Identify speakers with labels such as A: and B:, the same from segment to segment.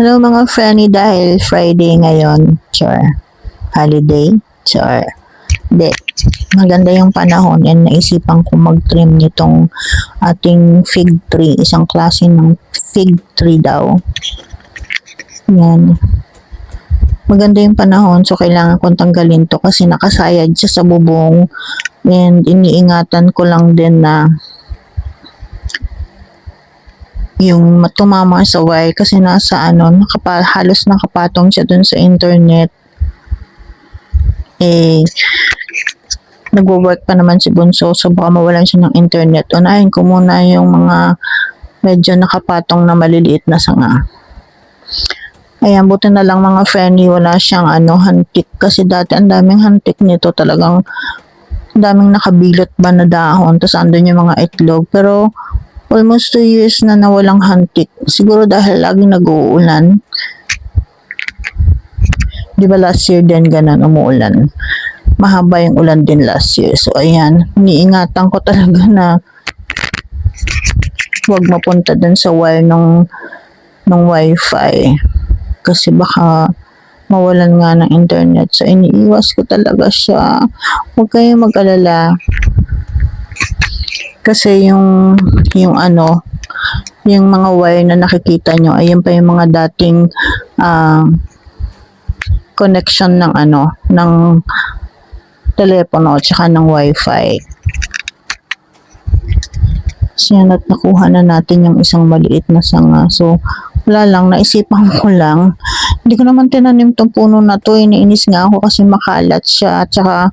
A: Hello mga Franny, dahil Friday ngayon, char, holiday, char, de, maganda yung panahon and naisipan ko mag-trim nitong ating fig tree, isang klase ng fig tree daw. Yan. Maganda yung panahon, so kailangan kong tanggalin to kasi nakasayad siya sa bubong and iniingatan ko lang din na yung tumama sa wire kasi nasa halos nakapatong siya dun sa internet. Nagwo-work pa naman si Bunso, so baka mawalan siya ng internet. Unahin ko muna yung mga medyo nakapatong na maliliit na sanga. Ayan, buti na lang mga friendly, wala siyang hantik. Kasi dati ang daming hantik nito, talagang daming nakabilot ba na dahon, tapos andun yung mga itlog. Pero almost 2 years na nawalang hantik. Siguro dahil laging nag-uulan. Di ba last year din ganun, umuulan. Mahaba yung ulan din last year. So ayan, niingatan ko talaga na huwag mapunta dun sa wire ng wifi. Kasi baka mawalan nga ng internet. So iniiwas ko talaga siya. Huwag kayong mag-alala. Kasi yung mga wire na nakikita nyo, ayun pa yung mga dating connection ng telepono at saka ng wifi. So yan, at nakuha na natin yung isang maliit na sanga. So wala lang, naisipan ko lang. Hindi ko naman tinanim tong puno na to, iniinis nga ako kasi makalat siya at saka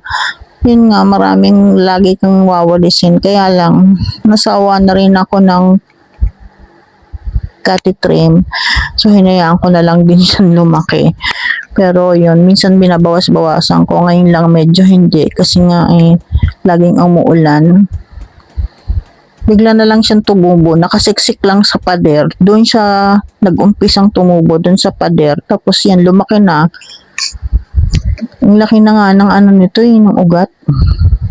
A: yun nga, maraming lagi kang wawalisin. Kaya lang, nasawa na rin ako ng trim. So, hinayaan ko na lang din siyang lumaki. Pero yun, minsan binabawas-bawasan ko. Ngayon lang medyo hindi. Kasi nga laging umuulan. Bigla na lang siyang tumubo. Nakasiksik lang sa pader. Doon siya nag-umpisang tumubo doon sa pader. Tapos yan, lumaki na. Ang laki na nga ng nito, ng ugat.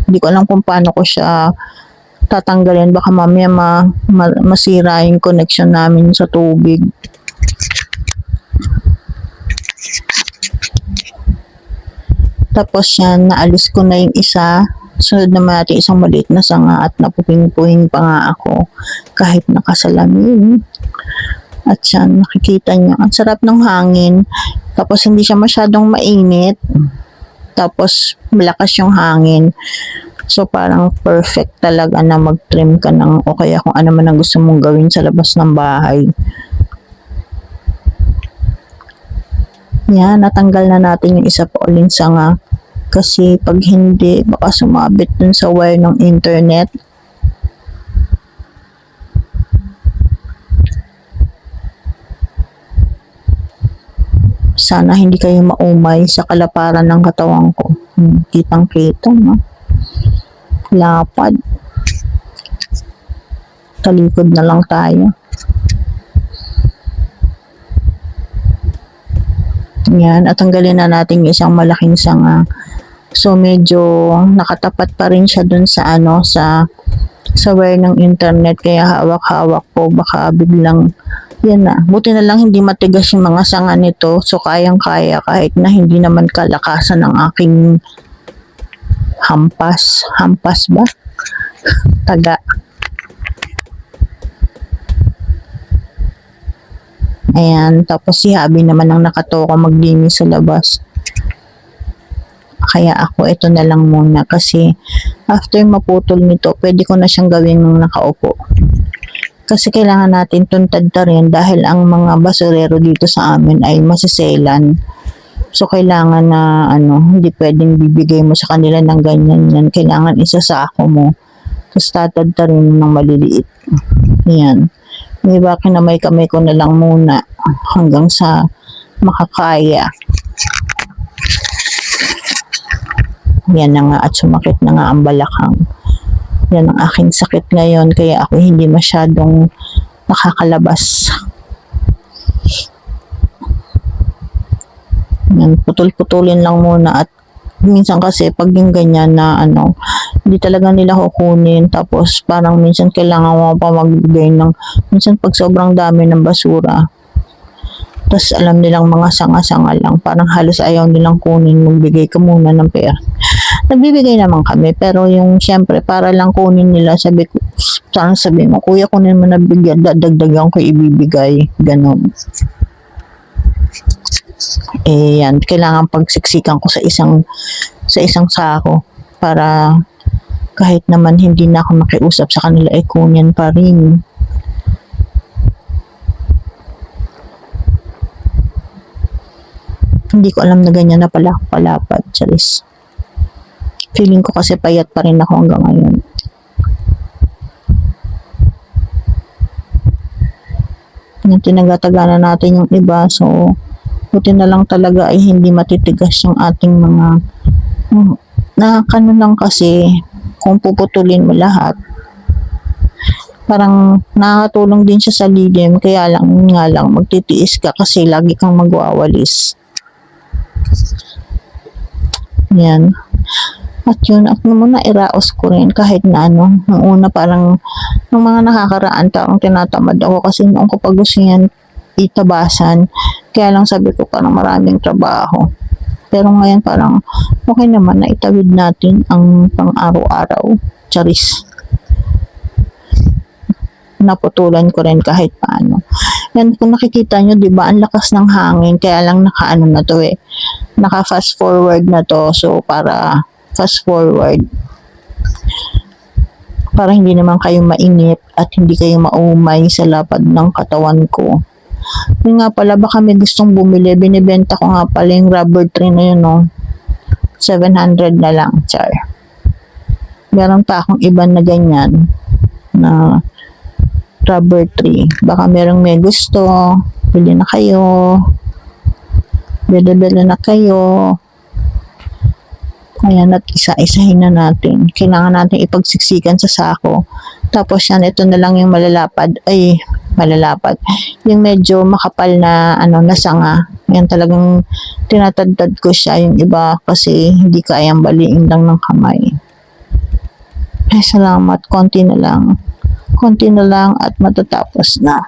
A: Hindi ko alam kung paano ko siya tatanggalin. Baka mamaya masira yung connection namin sa tubig. Tapos yan, naalis ko na yung isa. Sunod naman natin isang maliit na sanga at napuping-puhing pa nga ako kahit nakasalamin. At yan, nakikita niyo, ang sarap ng hangin. Tapos hindi siya masyadong mainit. Tapos malakas yung hangin. So parang perfect talaga na mag-trim ka ng o kaya kung ano man ang gusto mong gawin sa labas ng bahay. Yan, natanggal na natin yung isa pa uling sanga. Kasi pag hindi, baka sumabit dun sa wire ng internet. Sana hindi kayo maumay sa kalaparan ng katawan ko. Kitang-kita, no? Lapad. Talikod na lang tayo. Yan, at tanggalin na natin yung isang malaking sanga. So, medyo nakatapat pa rin siya dun sa sa wire ng internet. Kaya hawak-hawak ko, baka biglang yan na. Buti na lang hindi matigas yung mga sanga nito. So, kayang-kaya kahit na hindi naman kalakasan ng aking hampas. Hampas ba? Taga. Ayan. Tapos si Habi naman ang nakatoka maglinis sa labas. Kaya ako, ito na lang muna. Kasi after maputol nito, pwede ko na siyang gawin ng nakaupo. Kasi kailangan natin tuntad ta rin dahil ang mga basurero dito sa amin ay masiselan. So, kailangan na hindi pwedeng bibigay mo sa kanila ng ganyan yan. Kailangan isasako mo. Tapos tatad ta rin ng maliliit. Yan. Diba, kinamay-kamay ko na lang muna hanggang sa makakaya. Yan na nga at sumakit na nga ang balakang. Yan ang aking sakit ngayon kaya ako hindi masyadong nakakalabas. Yan, putol-putulin lang muna at minsan kasi pag yung ganyan na hindi talaga nila kukunin tapos parang minsan kailangan mo pa magbigay ng minsan pag sobrang dami ng basura Tapos alam nilang mga sanga-sanga lang, parang halos ayaw nilang kunin, magbigay ka muna ng pera. Nagbibigay naman kami, pero yung syempre para lang kunin nila, sabi mo, kuya kunin mo na bigyan, dadagdagan ko ibibigay, ganon. Eh yan, kailangan pagsiksikan ko sa isang sako para kahit naman hindi na ako makiusap sa kanila, eh kunin pa rin. Hindi ko alam na ganyan na pala ako palapad, charis. Feeling ko kasi payat pa rin ako hanggang ngayon. Yung tinagataga na natin yung iba, so buti na lang talaga ay hindi matitigas yung ating mga nakakano lang kasi kung puputulin mo lahat, parang nakakatulong din siya sa lilim, kaya lang magtitiis ka kasi lagi kang magwawalis. Yan. At yun, at muna iraos ko rin kahit na nung una parang nung mga nakakaraan taong tinatamad ako kasi noong ko pag gusto yan itabasan, kaya lang sabi ko parang maraming trabaho. Pero ngayon parang okay naman na itawid natin ang pang-araw-araw. Charis. Naputulan ko rin kahit paano. Yan, kung nakikita nyo, di ba, ang lakas ng hangin, kaya lang naka-ano na to eh. Naka-fast forward na to, so para fast forward. Para hindi naman kayo mainip at hindi kayo maumay sa lapad ng katawan ko. Yun nga pala, baka may gustong bumili, binibenta ko nga pala yung rubber tree na yun, no? 700 na lang, char. Meron pa akong iba na ganyan, na rubber tree. Baka merong may gusto, bili na kayo. Bili na kayo. Ayan, at isa-isahin na natin. Kailangan natin ipagsiksikan sa sako. Tapos yan, ito na lang yung malalapad. Yung medyo makapal na na sanga. Yan talagang tinatadtad ko siya. Yung iba kasi hindi kayang baliin lang ng kamay. Ay, salamat. Konti na lang at matatapos na.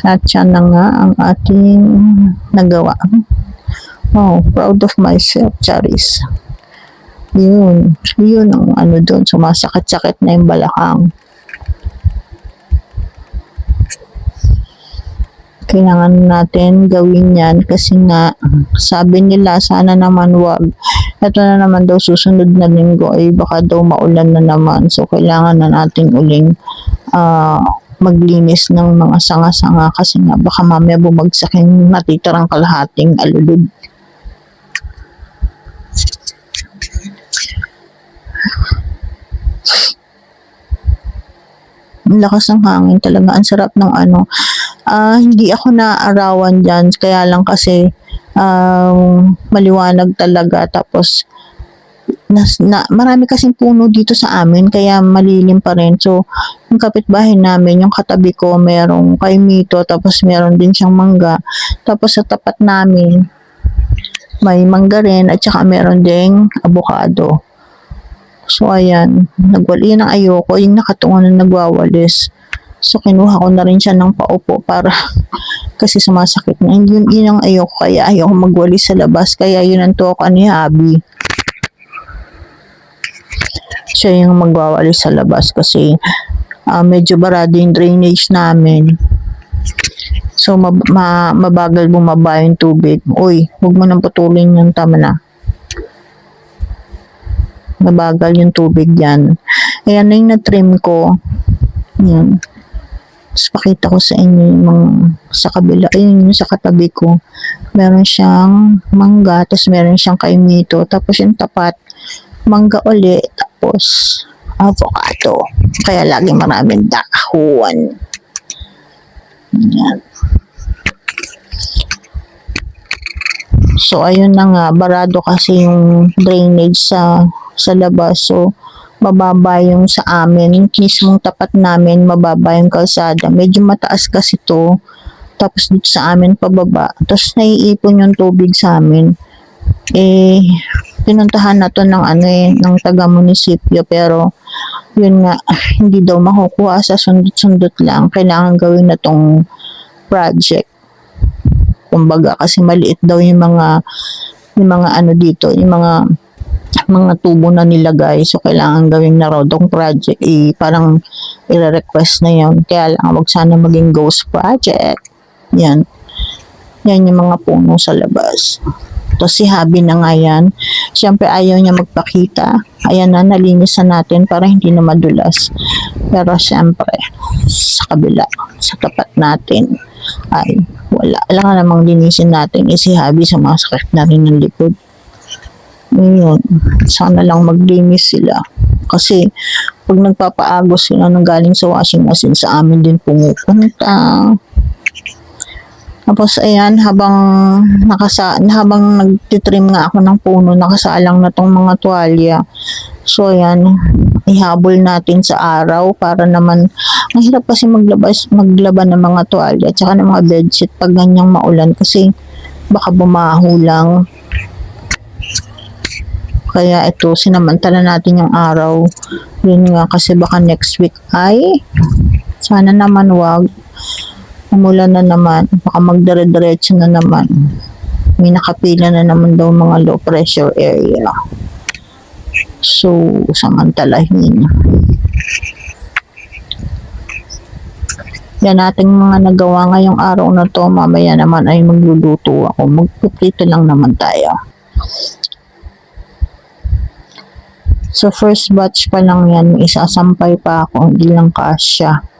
A: At yan na nga ang ating nagawa. Oh, proud of myself, Charis. Yun ang doon, sumasakit-sakit na yung balakang. Kailangan natin gawin yan kasi nga sabi nila sana naman wag. Ito na naman daw susunod na linggo ay baka daw maulan na naman, so kailangan na natin uling maglinis ng mga sanga-sanga kasi nga baka mamaya bumagsak yung natitirang kalahating alulod. Ang lakas ng hangin talaga, ang sarap ng hindi ako naaarawan dyan, kaya lang kasi maliwanag talaga, tapos marami kasing puno dito sa amin, kaya malilim pa rin. So, yung kapitbahay namin, yung katabi ko, merong kaimito, tapos meron din siyang mangga, tapos sa tapat namin, may mangga rin, at saka meron ding avocado. So, ayan, yun ang ayoko, yung nakatungo na nagwawalis. So, kinuha ko na rin siya ng paupo para kasi sumasakit na. Yun ang ayoko, kaya ayoko magwalis sa labas. Kaya yun ang tuwa ni Abby. Siya yung magwawalis sa labas kasi medyo barado yung drainage namin. So, mabagal bumaba yung tubig. Uy, huwag mo nang putulin yung tama na. Mabagal yung tubig yan. Ayan na yung na-trim ko. Yan. Tapos pakita ko sa inyo yung mga sa kabila. Ayun yung sa katabi ko. Meron siyang mangga, tapos meron siyang kaimito. Tapos yung tapat, mangga uli, tapos avocado. Kaya lagi maraming dahon. Yan. So, ayun na nga, barado kasi yung drainage sa labas. So, mababa yung sa amin, mismong tapat namin, mababa yung kalsada. Medyo mataas kasi to. Tapos dito sa amin pababa. Tapos naiipon yung tubig sa amin. Pinuntahan na to ng ng taga-munisipyo, pero yun nga, hindi daw makukuha sa sundot-sundot lang. Kailangan gawin na tong project. Kumbaga, kasi maliit daw yung mga ano dito, yung mga tubo na nilagay. So, kailangan gawin na raw tong project. Parang i-request na yun. Kaya lang, wag sana maging ghost project. Yan. Yan yung mga puno sa labas. Tapos si Habi na nga yan. Siyempre ayaw niya magpakita. Ayan na, nalinisan natin para hindi na madulas. Pero siyempre, sa kabila, sa tapat natin, ay wala. Alam nga namang linisin natin. Si Habi sumasakit na rin ng likod. Ngayon, sana lang maglinis sila. Kasi pag nagpapaagos sila ng galing sa washing machine, sa amin din pumupunta. Tapos ayan, habang nagtitrim nga ako ng puno, nakasalang na tong mga tuwalya. So ayan, ihabol natin sa araw para naman, ang hirap kasi maglaba ng mga tuwalya at saka ng mga bedsheet pag ganyang maulan kasi baka bumaho lang. Kaya ito, sinamantala natin yung araw. Yun nga, kasi baka next week ay, sana naman wag. Umulan na naman, baka magdire-diretso na naman. May nakapila na naman daw mga low pressure area. So, samantalahin. Yan ating mga nagawa ngayong araw na to. Mamaya naman ay magluluto ako. Magpiprito lang naman tayo. So, first batch pa lang yan. Isasampay pa ako. Hindi lang kasya.